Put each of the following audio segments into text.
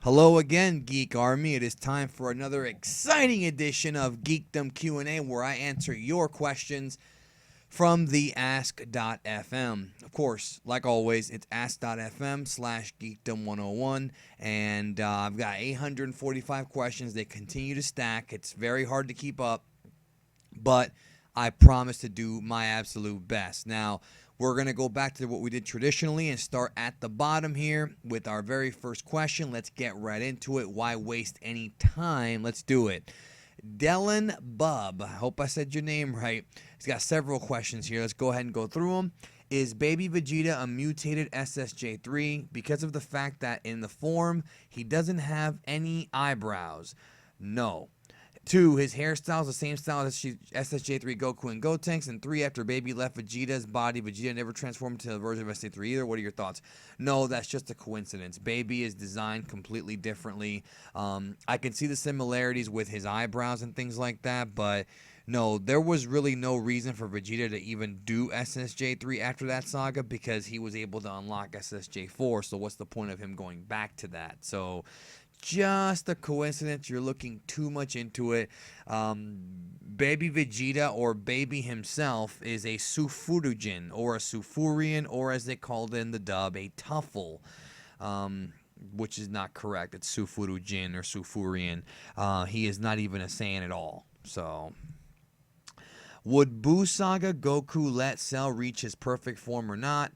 Hello again, Geek Army. It is time for another exciting edition of Geekdom QNA where I answer your questions from the ask.fm. Of course, like always, it's ask.fm/geekdom101, and I've got 845 questions. They continue to stack. It's very hard to keep up, but I promise to do my absolute best. Now, we're going to go back to what we did traditionally and start at the bottom here with our very first question. Let's get right into it. Why waste any time? Let's do it. Dylan Bub, I hope I said your name right. He's got several questions here. Let's go ahead and go through them. Is Baby Vegeta a mutated SSJ3 because of the fact that in the form he doesn't have any eyebrows? No. 2, his hairstyle is the same style as SSJ3 Goku and Gotenks. And 3, after Baby left Vegeta's body, Vegeta never transformed into a version of SSJ3 either. What are your thoughts? No, that's just a coincidence. Baby is designed completely differently. I can see the similarities with his eyebrows and things like that, but no, there was really no reason for Vegeta to even do SSJ3 after that saga because he was able to unlock SSJ4. So what's the point of him going back to that? So just a coincidence. You're looking too much into it. Baby Vegeta, or Baby himself, is a Sufurujin or a Sufurian, or as they called it in the dub, a Tuffle, which is not correct. It's Sufurujin or Sufurian. He is not even a Saiyan at all. So, would Buu Saga Goku let Cell reach his perfect form or not?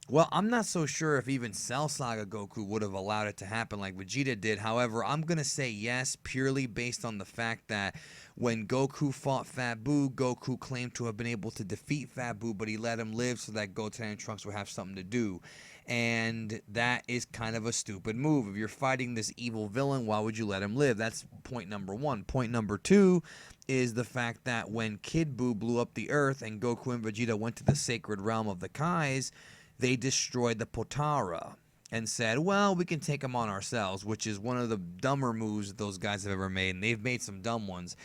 Well, I'm not so sure if even Cell Saga Goku would have allowed it to happen like Vegeta did. However, I'm going to say yes, purely based on the fact that when Goku fought Fat Buu, Goku claimed to have been able to defeat Fat Buu, but he let him live so that Goten and Trunks would have something to do. And that is kind of a stupid move. If you're fighting this evil villain, why would you let him live? That's point number 1. Point number 2 is the fact that when Kid Buu blew up the Earth and Goku and Vegeta went to the sacred realm of the Kais, they destroyed the Potara and said, well, we can take them on ourselves, which is one of the dumber moves that those guys have ever made, and they've made some dumb ones.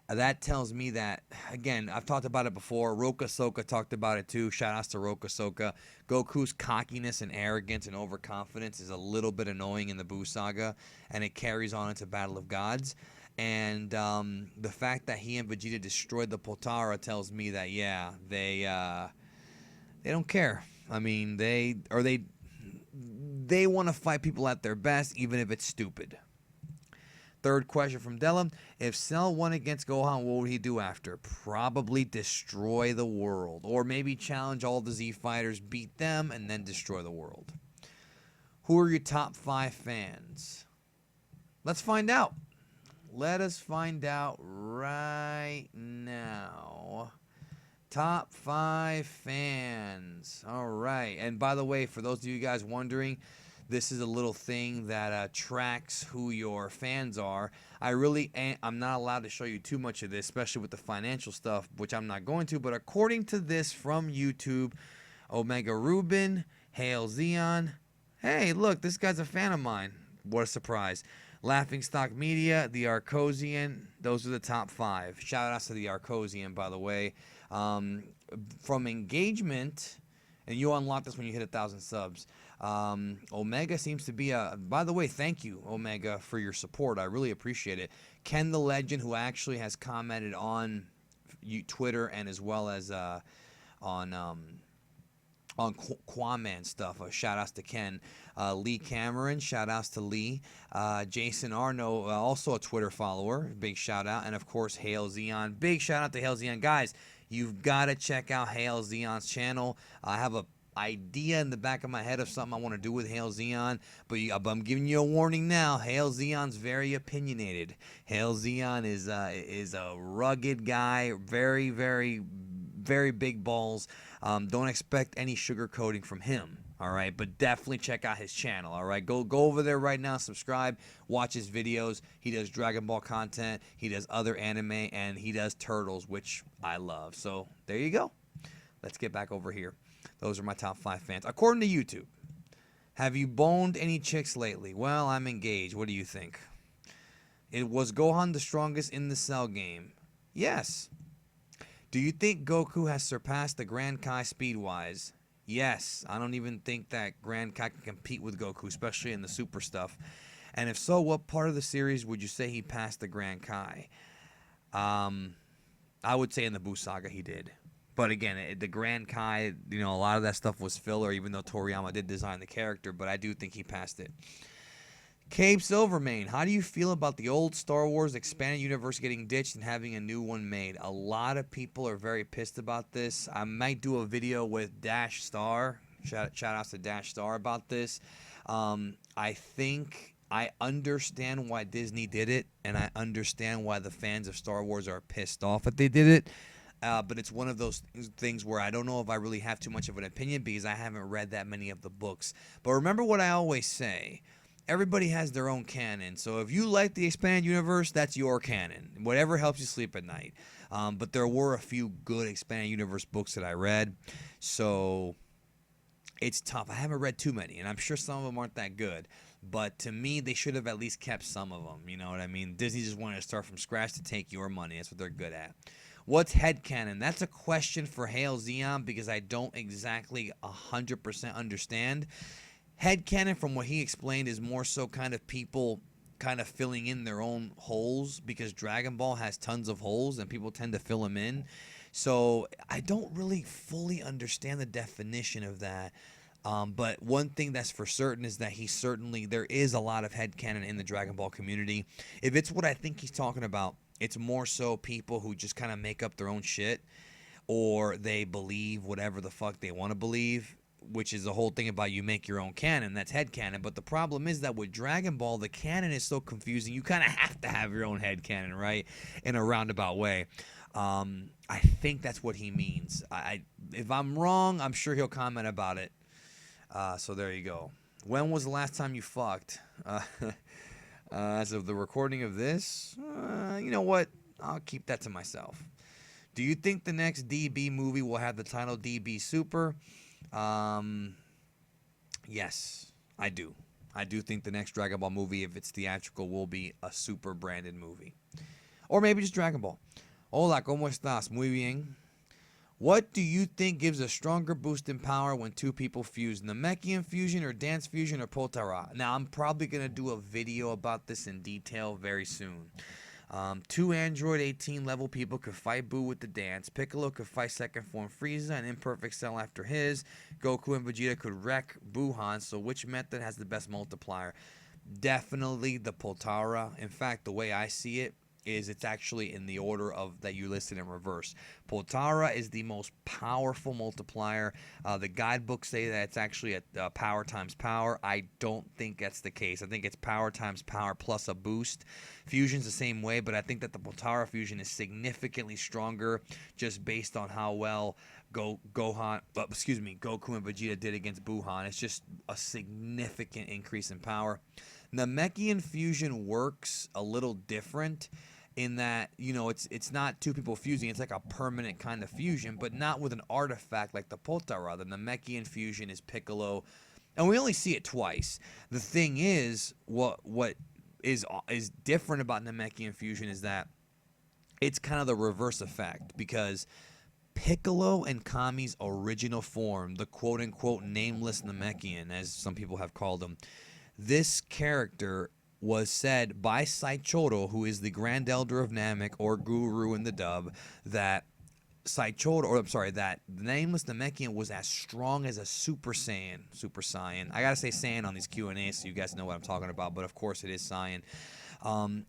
That tells me that, again, I've talked about it before. Roka Soka talked about it too. Shout outs to Roka Soka. Goku's cockiness and arrogance and overconfidence is a little bit annoying in the Buu Saga, and it carries on into Battle of Gods. And the fact that he and Vegeta destroyed the Potara tells me that, yeah, they don't care. I mean, they want to fight people at their best, even if it's stupid. Third question from Della. If Cell won against Gohan, what would he do after? Probably destroy the world. Or maybe challenge all the Z fighters, beat them, and then destroy the world. Who are your top 5 fans? Let's find out. Let us find out right now. Top 5 fans. All right. And by the way, for those of you guys wondering, this is a little thing that tracks who your fans are. I'm not allowed to show you too much of this, especially with the financial stuff, which I'm not going to. But according to this from YouTube, Omega Rubin, Hail Zeon. Hey, look, this guy's a fan of mine. What a surprise. Laughing Stock Media, the Arcosian. Those are the top 5. Shout outs to the Arcosian, by the way. From engagement, and you'll unlock this when you hit 1,000 subs. Omega seems to be by the way, thank you, Omega, for your support. I really appreciate it. Ken the Legend, who actually has commented on Twitter and as well as on QAAMAN stuff. Shout outs to Ken. Lee Cameron, shout outs to Lee. Jason Arno, also a Twitter follower, big shout out. And of course, Hail Zeon, big shout out to Hail Zeon. Guys, you've got to check out Hail Zeon's channel. I have a idea in the back of my head of something I want to do with Hail Zeon, but I'm giving you a warning now. Hail Zeon's very opinionated. Hail Zeon is a rugged guy, very, very, very big balls. Don't expect any sugarcoating from him. All right, but definitely check out his channel. All right, go over there right now, subscribe, watch his videos. He does Dragon Ball content, he does other anime, and he does Turtles, which I love. So there you go. Let's get back over here. Those are my top 5 fans according to YouTube. Have you boned any chicks lately? Well, I'm engaged. What do you think? It was Gohan the strongest in the Cell game? Yes. Do you think Goku has surpassed the Grand Kai speed-wise? Yes. I don't even think that Grand Kai can compete with Goku, especially in the super stuff. And if so, what part of the series would you say he passed the Grand Kai? I would say in the Buu Saga he did. But again, the Grand Kai, a lot of that stuff was filler, even though Toriyama did design the character, but I do think he passed it. Cape Silvermane, how do you feel about the old Star Wars expanded universe getting ditched and having a new one made? A lot of people are very pissed about this. I might do a video with Dash Star, shout outs to Dash Star about this. I think I understand why Disney did it, and I understand why the fans of Star Wars are pissed off that they did it. But it's one of those things where I don't know if I really have too much of an opinion because I haven't read that many of the books. But remember what I always say. Everybody has their own canon. So if you like the expanded universe, that's your canon. Whatever helps you sleep at night. But there were a few good expanded universe books that I read. So it's tough. I haven't read too many, and I'm sure some of them aren't that good. But to me, they should have at least kept some of them. You know what I mean? Disney just wanted to start from scratch to take your money. That's what they're good at. What's headcanon? That's a question for Hail Zeon because I don't exactly 100% understand. Headcanon, from what he explained, is more so kind of people kind of filling in their own holes because Dragon Ball has tons of holes and people tend to fill them in. So I don't really fully understand the definition of that. But one thing that's for certain is that there is a lot of headcanon in the Dragon Ball community. If it's what I think he's talking about, it's more so people who just kind of make up their own shit or they believe whatever the fuck they want to believe, which is the whole thing about you make your own canon. That's headcanon. But the problem is that with Dragon Ball, the canon is so confusing. You kind of have to have your own headcanon, right? In a roundabout way. I think that's what he means. If I'm wrong, I'm sure he'll comment about it. So there you go. When was the last time you fucked? As of the recording of this, you know what? I'll keep that to myself. Do you think the next DB movie will have the title DB Super? Yes, I do. I do think the next Dragon Ball movie, if it's theatrical, will be a Super branded movie. Or maybe just Dragon Ball. Hola, ¿cómo estás? Muy bien. What do you think gives a stronger boost in power when two people fuse? Namekian fusion or dance fusion or Potara? Now, I'm probably going to do a video about this in detail very soon. Two Android 18 level people could fight Buu with the dance. Piccolo could fight second form Freeza and Imperfect Cell after his. Goku and Vegeta could wreck Buhan. So which method has the best multiplier? Definitely the Potara. In fact, the way I see it is it's actually in the order of that you listed in reverse. Potara is the most powerful multiplier. The guidebooks say that it's actually a power times power. I don't think that's the case. I think it's power times power plus a boost. Fusion's the same way, but I think that the Potara fusion is significantly stronger just based on how well Goku and Vegeta did against Buhan. It's just a significant increase in power. Namekian fusion works a little different in that, it's not two people fusing. It's like a permanent kind of fusion, but not with an artifact like the Potara. The Namekian fusion is Piccolo, and we only see it twice. The thing is, what is different about Namekian fusion is that it's kind of the reverse effect, because Piccolo and Kami's original form, the quote-unquote nameless Namekian, as some people have called him, this character was said by Saichoro, who is the Grand Elder of Namek, or Guru in the dub, that that nameless Namekian was as strong as a Super Saiyan. I gotta say Saiyan on these Q&As so you guys know what I'm talking about, but of course it is Saiyan.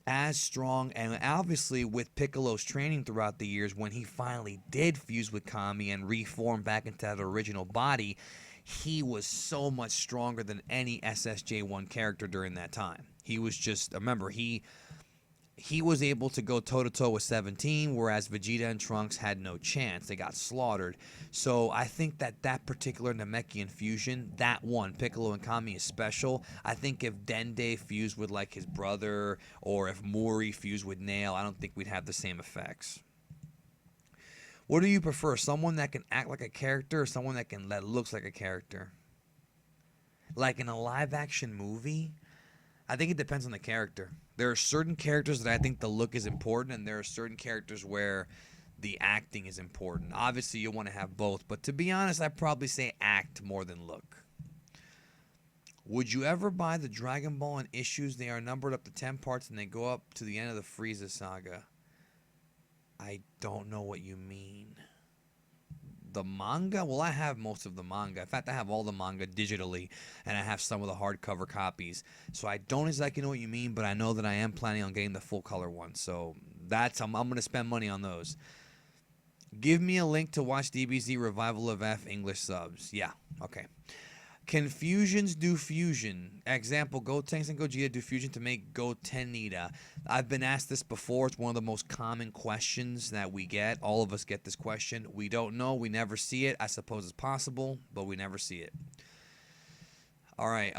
As strong, and obviously with Piccolo's training throughout the years, when he finally did fuse with Kami and reform back into that original body, he was so much stronger than any SSJ1 character during that time. He was just, remember, he was able to go toe-to-toe with 17, whereas Vegeta and Trunks had no chance. They got slaughtered. So I think that particular Namekian fusion, that one, Piccolo and Kami, is special. I think if Dende fused with, like, his brother, or if Mori fused with Nail, I don't think we'd have the same effects. What do you prefer, someone that can act like a character or someone that looks like a character? Like in a live-action movie? I think it depends on the character. There are certain characters that I think the look is important, and there are certain characters where the acting is important. Obviously, you want to have both, but to be honest, I'd probably say act more than look. Would you ever buy the Dragon Ball in issues? They are numbered up to 10 parts and they go up to the end of the Freeza saga. I don't know what you mean. The manga? Well, I have most of the manga. In fact, I have all the manga digitally, and I have some of the hardcover copies. So I don't exactly know what you mean, but I know that I am planning on getting the full color one. So that's I'm going to spend money on those. Give me a link to watch DBZ Revival of F English subs. Yeah, okay. Can fusions do fusion? Example, Gotenks and Gogeta do fusion to make Gotenita. I've been asked this before. It's one of the most common questions that we get. All of us get this question. We don't know. We never see it. I suppose it's possible, but we never see it. All right.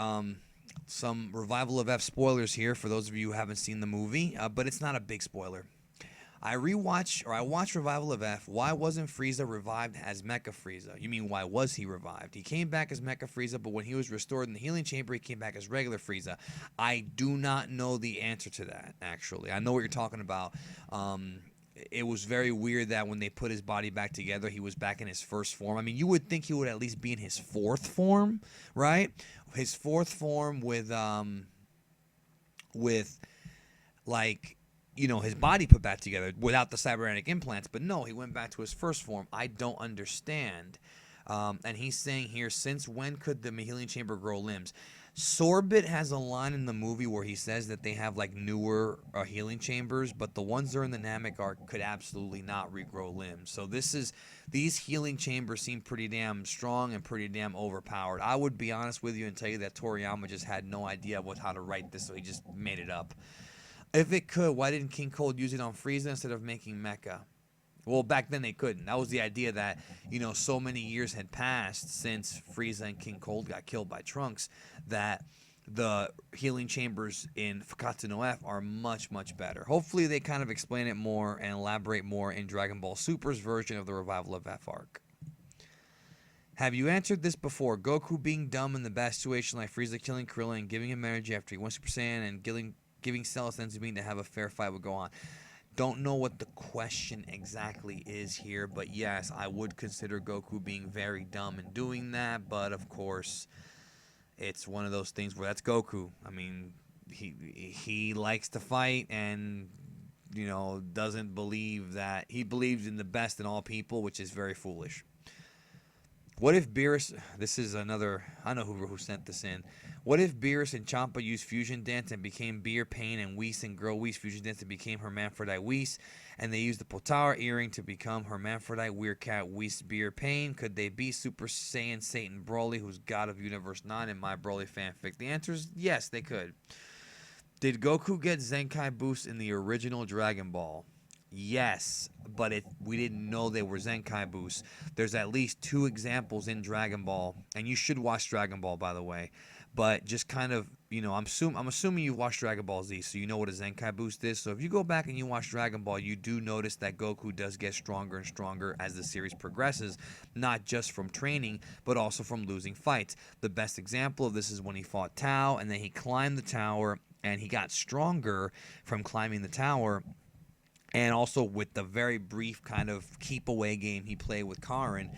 Some Revival of F spoilers here for those of you who haven't seen the movie, but it's not a big spoiler. I watched Revival of F. Why wasn't Freeza revived as Mecha Freeza? You mean why was he revived? He came back as Mecha Freeza, but when he was restored in the healing chamber, he came back as regular Freeza. I do not know the answer to that, actually. I know what you're talking about. It was very weird that when they put his body back together, he was back in his first form. I mean, you would think he would at least be in his fourth form, right? His fourth form with like, you know, his body put back together without the cybernetic implants. But no, he went back to his first form. I don't understand. And he's saying here, since when could the healing chamber grow limbs? Sorbit has a line in the movie where he says that they have like newer healing chambers, but the ones that are in the Namek arc could absolutely not regrow limbs. So these healing chambers seem pretty damn strong and pretty damn overpowered. I would be honest with you and tell you that Toriyama just had no idea how to write this, so he just made it up. If it could, why didn't King Cold use it on Frieza instead of making Mecha? Well, back then they couldn't. That was the idea that, you know, so many years had passed since Frieza and King Cold got killed by Trunks that the healing chambers in Fakatsu no F are much, much better. Hopefully they kind of explain it more and elaborate more in Dragon Ball Super's version of the Revival of F arc. Have you answered this before? Goku being dumb in the bad situation like Frieza killing Krillin and giving him energy after he went Super Saiyan and giving Cell Sensei to have a fair fight would go on. Don't know what the question exactly is here, but yes, I would consider Goku being very dumb in doing that, but of course, it's one of those things where that's Goku. I mean, he likes to fight and, you know, doesn't believe that he believes in the best in all people, which is very foolish. What if Beerus, this is another, I know who sent this in. What if Beerus and Champa used fusion dance and became Beer Pain, and Whis and Girl Whis fusion dance and became Hermaphrodite Whis, and they used the Potara earring to become Hermaphrodite Weircat Whis Beer Pain? Could they be Super Saiyan Satan Broly, who's God of Universe 9 in my Broly fanfic? The answer is yes, they could. Did Goku get Zenkai boost in the original Dragon Ball? Yes, but we didn't know they were Zenkai boosts. There's at least 2 examples in Dragon Ball, and you should watch Dragon Ball, by the way. But just kind of, you know, I'm assuming you've watched Dragon Ball Z, so you know what a Zenkai boost is. So if you go back and you watch Dragon Ball, you do notice that Goku does get stronger and stronger as the series progresses, not just from training, but also from losing fights. The best example of this is when he fought Tao, and then he climbed the tower, and he got stronger from climbing the tower. And also with the very brief kind of keep away game he played with Karin.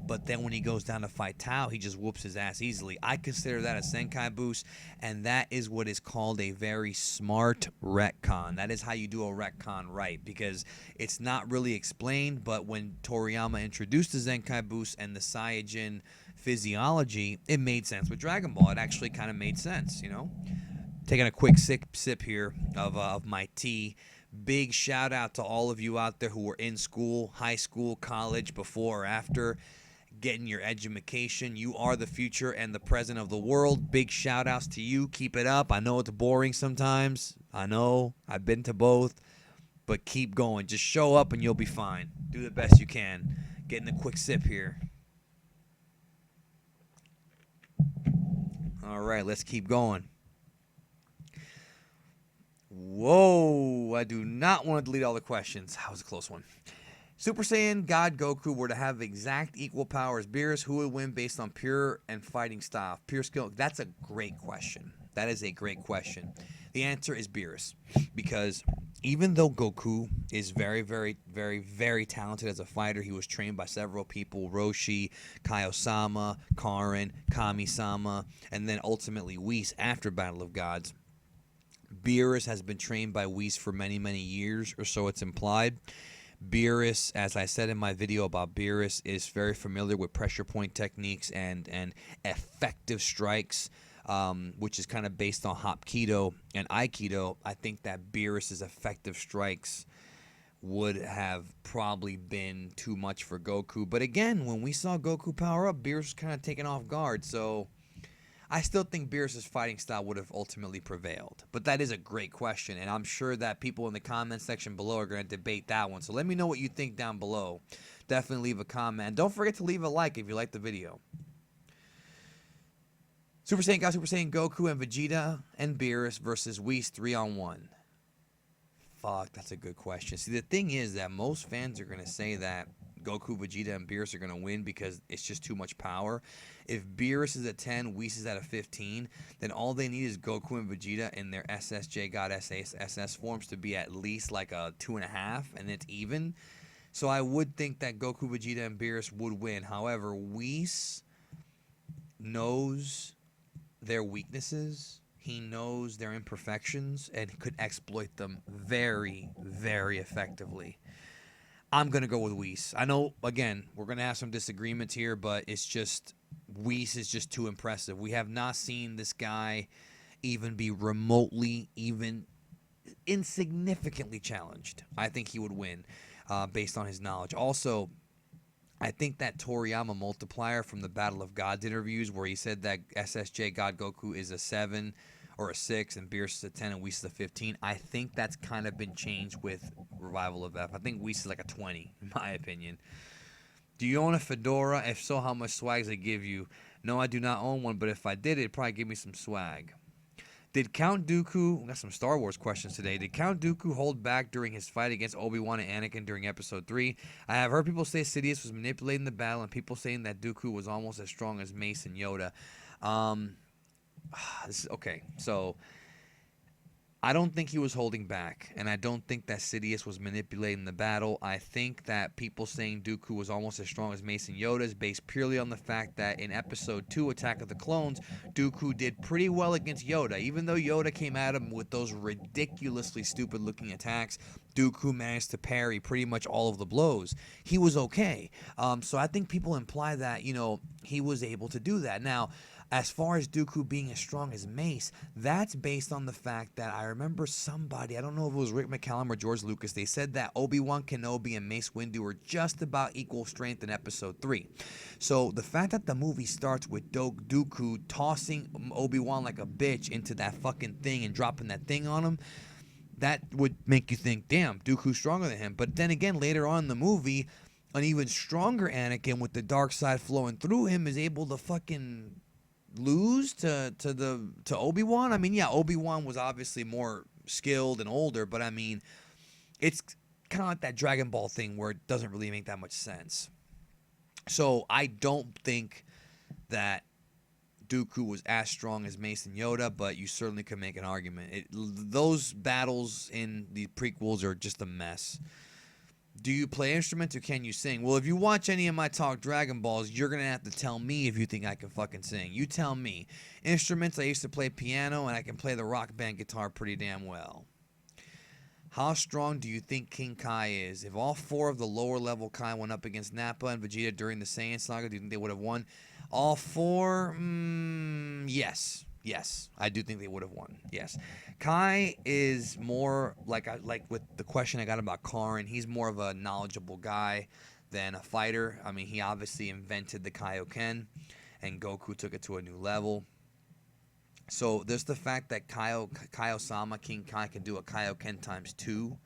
But then when he goes down to fight Tao, he just whoops his ass easily. I consider that a Zenkai boost, and that is what is called a very smart retcon. That is how you do a retcon right, because it's not really explained, but when Toriyama introduced the Zenkai boost and the Saiyajin physiology, it made sense with Dragon Ball. It actually kind of made sense, you know? Taking a quick sip here of my tea. Big shout out to all of you out there who were in school, high school, college, before or after, getting your education. You are the future and the present of the world. Big shout outs to you. Keep it up. I know it's boring sometimes. I know. I've been to both. But keep going. Just show up and you'll be fine. Do the best you can. Getting a quick sip here. All right, let's keep going. Whoa, I do not want to delete all the questions. That was a close one. Super Saiyan God Goku were to have exact equal power as Beerus, who would win based on pure and fighting style? Pure skill. That's a great question. That is a great question. The answer is Beerus, because even though Goku is very, very, very, very talented as a fighter, he was trained by several people: Roshi, Kaiosama, Karin, Kami-sama, and then ultimately Whis after Battle of Gods. Beerus has been trained by Whis for many, many years, or so it's implied. Beerus, as I said in my video about Beerus, is very familiar with pressure point techniques and effective strikes, which is kind of based on Hapkido and Aikido. I think that Beerus's effective strikes would have probably been too much for Goku. But again, when we saw Goku power up, Beerus was kind of taken off guard. So I still think Beerus' fighting style would have ultimately prevailed. But that is a great question, and I'm sure that people in the comment section below are going to debate that one. So let me know what you think down below. Definitely leave a comment. Don't forget to leave a like if you liked the video. Super Saiyan God, Super Saiyan Goku, and Vegeta and Beerus versus Whis 3-on-1. Fuck, that's a good question. See, the thing is that most fans are going to say that Goku, Vegeta, and Beerus are going to win because it's just too much power. If Beerus is at 10, Whis is at a 15, then all they need is Goku and Vegeta in their SSJ God SS forms to be at least like a 2.5, and it's even. So I would think that Goku, Vegeta, and Beerus would win. However, Whis knows their weaknesses. He knows their imperfections and could exploit them very, very effectively. I'm going to go with Whis. I know, again, we're going to have some disagreements here, but it's just, Whis is just too impressive. We have not seen this guy even be remotely, even insignificantly challenged. I think he would win based on his knowledge. Also, I think that Toriyama multiplier from the Battle of Gods interviews where he said that SSJ God Goku is a 7 or a 6 and Beerus is a 10 and Whis is a 15, I think that's kind of been changed with Revival of F. I think Whis is like a 20, in my opinion. Do you own a FEDORA? If so, how much swag does it give you? No, I do not own one, but if I did, it'd probably give me some swag. Did Count Dooku, we got some Star Wars questions today, did Count Dooku hold back during his fight against Obi-Wan and Anakin during Episode 3? I have heard people say Sidious was manipulating the battle and people saying that Dooku was almost as strong as Mace and Yoda. Okay, so I don't think he was holding back, and I don't think that Sidious was manipulating the battle. I think that people saying Dooku was almost as strong as Mace and Yoda is based purely on the fact that in Episode 2, Attack of the Clones, Dooku did pretty well against Yoda. Even though Yoda came at him with those ridiculously stupid-looking attacks, Dooku managed to parry pretty much all of the blows. He was okay. So I think people imply that, you know, he was able to do that. Now, as far as Dooku being as strong as Mace, that's based on the fact that I remember somebody, I don't know if it was Rick McCallum or George Lucas, they said that Obi-Wan Kenobi and Mace Windu were just about equal strength in Episode 3. So the fact that the movie starts with Dooku tossing Obi-Wan like a bitch into that fucking thing and dropping that thing on him, that would make you think, damn, Dooku's stronger than him. But then again, later on in the movie, an even stronger Anakin with the dark side flowing through him is able to fucking lose to Obi-Wan. I mean, yeah, Obi-Wan was obviously more skilled and older, but I mean, it's kind of like that Dragon Ball thing where it doesn't really make that much sense. So I don't think that Dooku was as strong as Mace and Yoda, but you certainly could make an argument. Those battles in the prequels are just a mess. Do you play instruments or can you sing? Well, if you watch any of my Talk Dragon Balls, you're going to have to tell me if you think I can fucking sing. You tell me. Instruments, I used to play piano, and I can play the rock band guitar pretty damn well. How strong do you think King Kai is? If all 4 of the lower level Kai went up against Nappa and Vegeta during the Saiyan saga, do you think they would have won? All 4? Yes. Yes, I do think they would have won. Yes. Kai is more like with the question I got about Karin, he's more of a knowledgeable guy than a fighter. I mean, he obviously invented the Kaioken, and Goku took it to a new level. So there's the fact that Kaiosama, King Kai, can do a Kaioken times 2.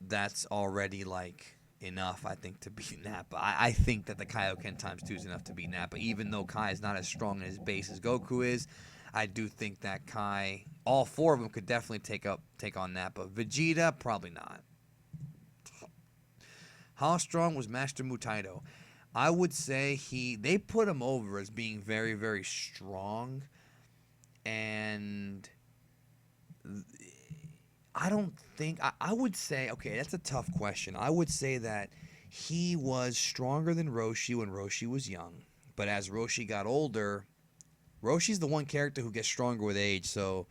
That's already like enough, I think, to beat Nappa. I think that the Kaioken times 2 is enough to beat Nappa. Even though Kai is not as strong in his base as Goku is, I do think that Kai, all 4 of them could definitely take on Nappa. Vegeta, probably not. How strong was Master Mutaito? I would say they put him over as being very, very strong, and I don't think I would say, okay, that's a tough question. I would say that he was stronger than Roshi when Roshi was young, but as Roshi got older, Roshi's the one character who gets stronger with age. So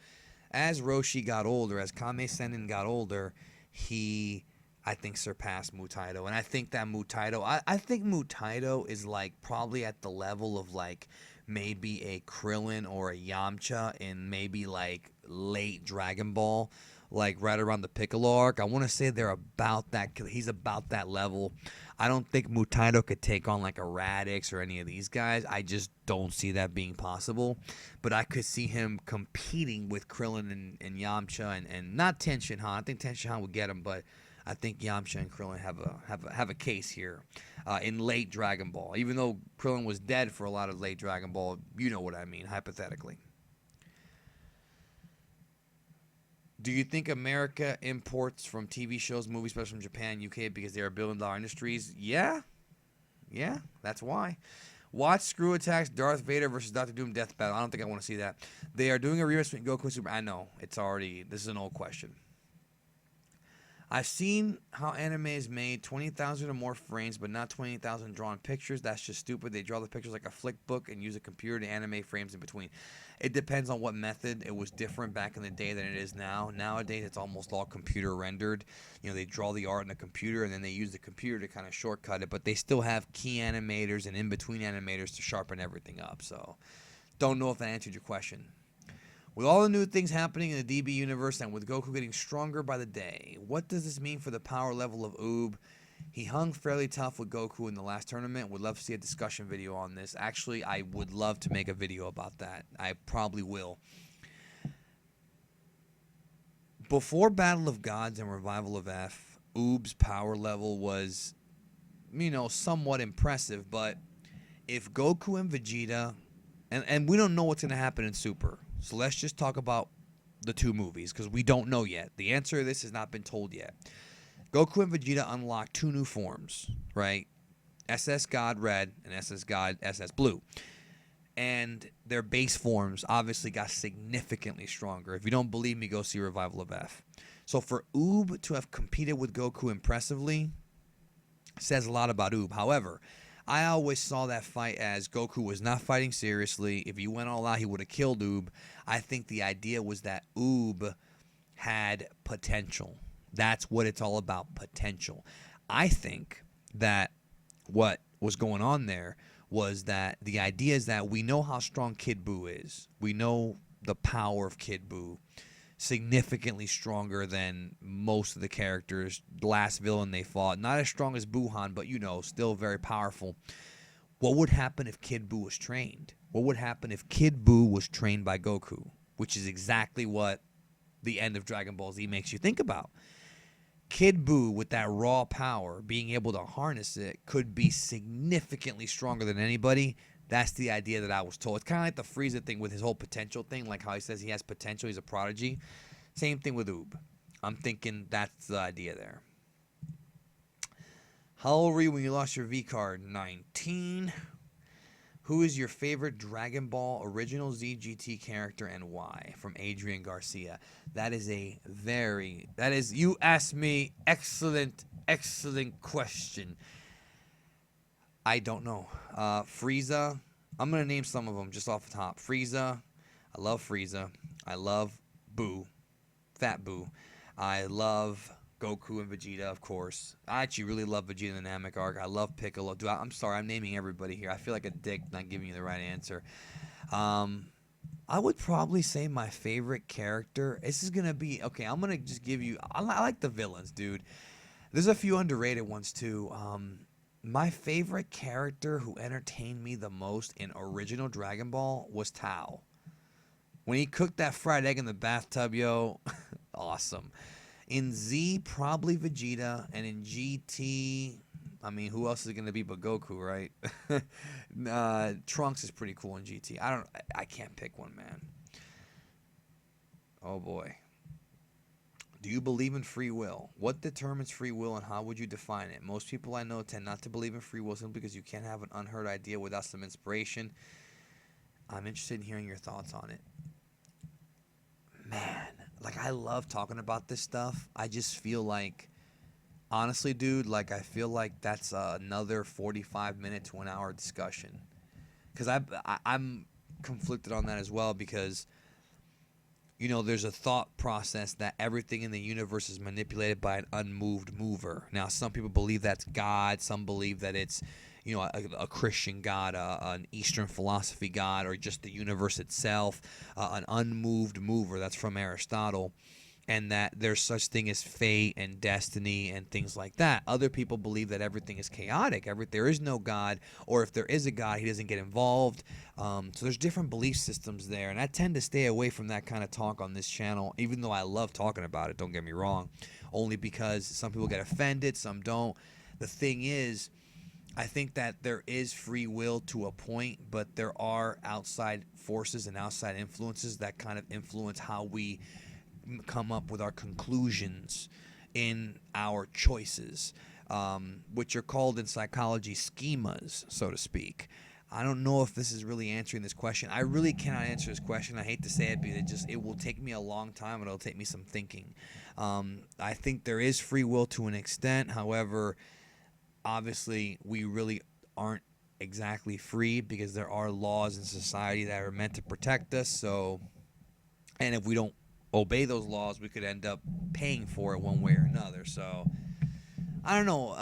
as Roshi got older, as Kame Sennin got older, he, I think, surpassed Mutaito. And I think that Mutaito, I think Mutaito is like probably at the level of like maybe a Krillin or a Yamcha in maybe like late Dragon Ball, like right around the Piccolo arc. I want to say they're about that. He's about that level. I don't think Mutaito could take on like a Radix or any of these guys. I just don't see that being possible. But I could see him competing with Krillin and Yamcha and not Tenshinhan. I think Tenshinhan would get him, but I think Yamcha and Krillin have a case here in late Dragon Ball. Even though Krillin was dead for a lot of late Dragon Ball, you know what I mean, hypothetically. Do you think America imports from TV shows, movies, especially from Japan, UK, because they are billion-dollar industries? Yeah, that's why. Watch Screw Attacks Darth Vader versus Doctor Doom Death Battle. I don't think I want to see that. They are doing a rematch between Goku and Super. I know it's already. This is an old question. I've seen how anime is made, 20,000 or more frames, but not 20,000 drawn pictures. That's just stupid. They draw the pictures like a flick book and use a computer to animate frames in between. It depends on what method. It was different back in the day than it is now. Nowadays, it's almost all computer rendered. You know, they draw the art in a computer, and then they use the computer to kind of shortcut it, but they still have key animators and in-between animators to sharpen everything up. So, don't know if that answered your question. With all the new things happening in the DB universe and with Goku getting stronger by the day, what does this mean for the power level of Oob? He hung fairly tough with Goku in the last tournament. Would love to see a discussion video on this. Actually, I would love to make a video about that. I probably will. Before Battle of Gods and Revival of F, Oob's power level was, you know, somewhat impressive. But if Goku and Vegeta, and we don't know what's going to happen in Super. So let's just talk about the two movies because we don't know yet. The answer to this has not been told yet. Goku and Vegeta unlock two new forms, right? SS God Red and SS Blue. And their base forms obviously got significantly stronger. If you don't believe me, go see Revival of F. So for Oob to have competed with Goku impressively says a lot about Oob. However, I always saw that fight as Goku was not fighting seriously. If he went all out, he would have killed Oob. I think the idea was that Oob had potential. That's what it's all about, potential. I think that what was going on there was that the idea is that we know how strong Kid Buu is. We know the power of Kid Buu. Significantly stronger than most of the characters. The last villain they fought, not as strong as Buhan, but you know, still very powerful. What would happen if Kid Buu was trained? What would happen if Kid Buu was trained by Goku? Which is exactly what the end of Dragon Ball Z makes you think about. Kid Buu, with that raw power, being able to harness it, could be significantly stronger than anybody. That's the idea that I was told. It's kind of like the Freeza thing with his whole potential thing, like how he says he has potential, he's a prodigy. Same thing with Oob. I'm thinking that's the idea there. How old were you when you lost your V card? 19. Who is your favorite Dragon Ball original Z GT character and why? From Adrian Garcia. That is you asked me, excellent question. I don't know. Freeza. I'm going to name some of them just off the top. Freeza. I love Freeza. I love Boo. Fat Boo. I love Goku and Vegeta, of course. I actually really love Vegeta in the Namek arc. I love Piccolo. Dude, I'm sorry. I'm naming everybody here. I feel like a dick not giving you the right answer. I would probably say my favorite character. This is going to be... Okay, I'm going to just give you... I like the villains, dude. There's a few underrated ones, too. My favorite character who entertained me the most in original Dragon Ball was Tao. When he cooked that fried egg in the bathtub, yo, awesome. In Z, probably Vegeta, and in GT, I mean, who else is it going to be but Goku, right? Trunks is pretty cool in GT. I can't pick one, man. Oh boy. Do you believe in free will? What determines free will and how would you define it? Most people I know tend not to believe in free will simply because you can't have an unheard idea without some inspiration. I'm interested in hearing your thoughts on it. Man, like I love talking about this stuff. I just feel like, honestly, dude, like I feel like that's another 45-minute to an hour discussion. Because I'm conflicted on that as well, because there's a thought process that everything in the universe is manipulated by an unmoved mover. Now, some people believe that's God. Some believe that it's, a Christian God, an Eastern philosophy God, or just the universe itself, an unmoved mover. That's from Aristotle. And that there's such thing as fate and destiny and things like that. Other people believe that everything is chaotic. There is no God, or if there is a God, he doesn't get involved. So there's different belief systems there, and I tend to stay away from that kind of talk on this channel, even though I love talking about it, don't get me wrong, only because some people get offended, some don't. The thing is, I think that there is free will to a point, but there are outside forces and outside influences that kind of influence how we come up with our conclusions in our choices, which are called in psychology schemas, so to speak. I don't know if this is really answering this question. I really cannot answer this question. I hate to say it, because it will take me a long time, and it'll take me some thinking. I think there is free will to an extent. However, obviously, we really aren't exactly free, because there are laws in society that are meant to protect us. So, and if we don't obey those laws, we could end up paying for it one way or another. So I don't know.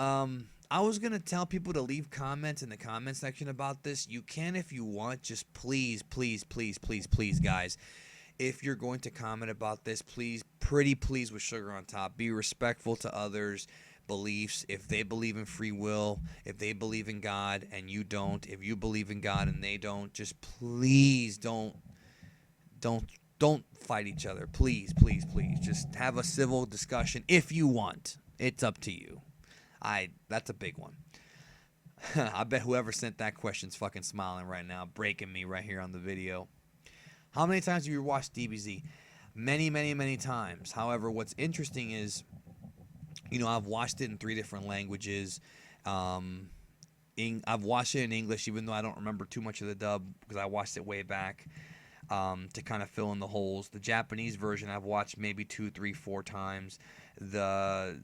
I was gonna tell people to leave comments in the comment section about this. You can if you want. Just please, guys, if you're going to comment about this, please, pretty please, with sugar on top, be respectful to others' beliefs. If they believe in free will, if they believe in God and you don't, if you believe in God and they don't, just please don't fight each other. Please. Just have a civil discussion if you want. It's up to you. That's a big one. I bet whoever sent that question's fucking smiling right now, breaking me right here on the video. How many times have you watched DBZ? Many times. However, what's interesting is, I've watched it in 3 different languages. I've watched it in English, even though I don't remember too much of the dub, because I watched it way back. To kind of fill in the holes. The Japanese version I've watched maybe 2, 3, 4 times. The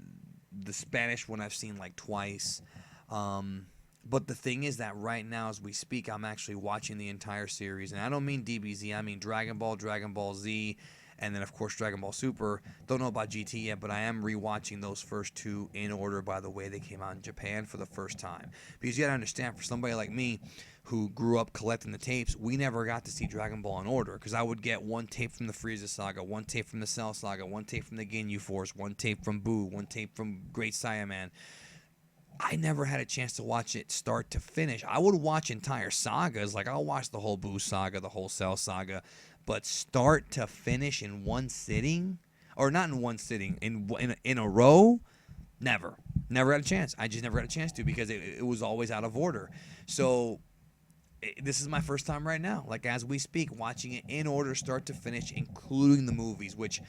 Spanish one I've seen like twice. But the thing is that right now as we speak, I'm actually watching the entire series. And I don't mean DBZ, I mean Dragon Ball, Dragon Ball Z, and then of course Dragon Ball Super. Don't know about GT yet, but I am rewatching those first 2 in order by the way they came out in Japan for the first time. Because you gotta understand, for somebody like me who grew up collecting the tapes, we never got to see Dragon Ball in order, because I would get 1 tape from the Freeza saga, 1 tape from the Cell saga, 1 tape from the Ginyu Force, 1 tape from Buu, 1 tape from Great Saiyan. I never had a chance to watch it start to finish. I would watch entire sagas, like I'll watch the whole Buu saga, the whole Cell saga, but start to finish in one sitting, or not in one sitting, in a row, never had a chance. I just never had a chance to, because it was always out of order. So this is my first time right now, like as we speak, watching it in order start to finish, including the movies, which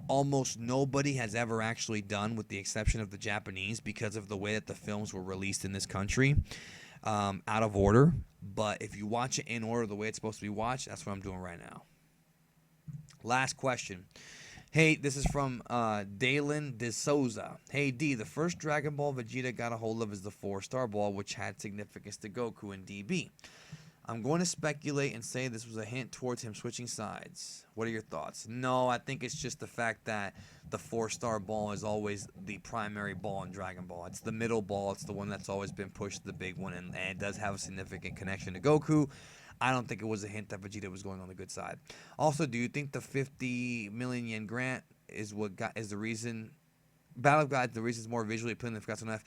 almost nobody has ever actually done, with the exception of the Japanese, because of the way that the films were released in this country, out of order. But if you watch it in order, the way it's supposed to be watched, that's what I'm doing right now. Last question. Hey, this is from Dalen De Souza. Hey, D, the first Dragon Ball Vegeta got a hold of is the 4-star ball, which had significance to Goku and DB. I'm going to speculate and say this was a hint towards him switching sides. What are your thoughts? No, I think it's just the fact that the 4-star ball is always the primary ball in Dragon Ball. It's the middle ball. It's the one that's always been pushed, the big one, and it does have a significant connection to Goku. I don't think it was a hint that Vegeta was going on the good side. Also, do you think the 50 million yen grant is the reason Battle of Gods, the reason it's more visually appealing than Fakatsu no F?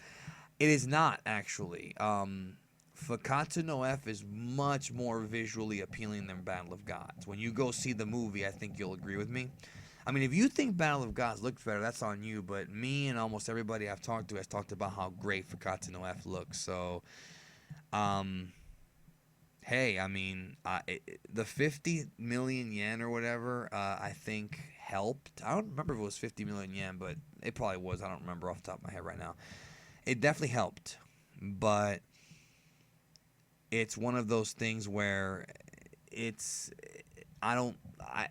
It is not, actually. Fakatsu no F is much more visually appealing than Battle of Gods. When you go see the movie, I think you'll agree with me. I mean, if you think Battle of Gods looks better, that's on you. But me and almost everybody I've talked to has talked about how great Fakatsu no F looks. So, hey, I mean, the 50 million yen or whatever, I think helped. I don't remember if it was 50 million yen, but it probably was. I don't remember off the top of my head right now. It definitely helped, but it's one of those things where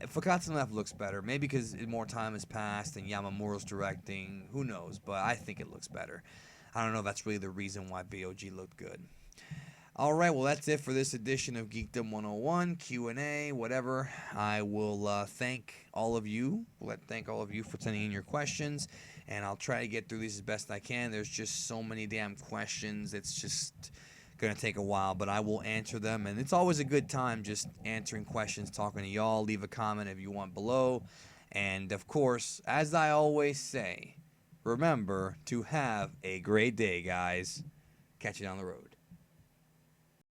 Forgotten Left looks better. Maybe because more time has passed and Yamamura's directing. Who knows? But I think it looks better. I don't know if that's really the reason why VOG looked good. All right, well, that's it for this edition of Geekdom 101, Q&A, whatever. I will thank all of you. Thank all of you for sending in your questions, and I'll try to get through these as best I can. There's just so many damn questions. It's just going to take a while, but I will answer them, and it's always a good time just answering questions, talking to y'all. Leave a comment if you want below, and, of course, as I always say, remember to have a great day, guys. Catch you down the road.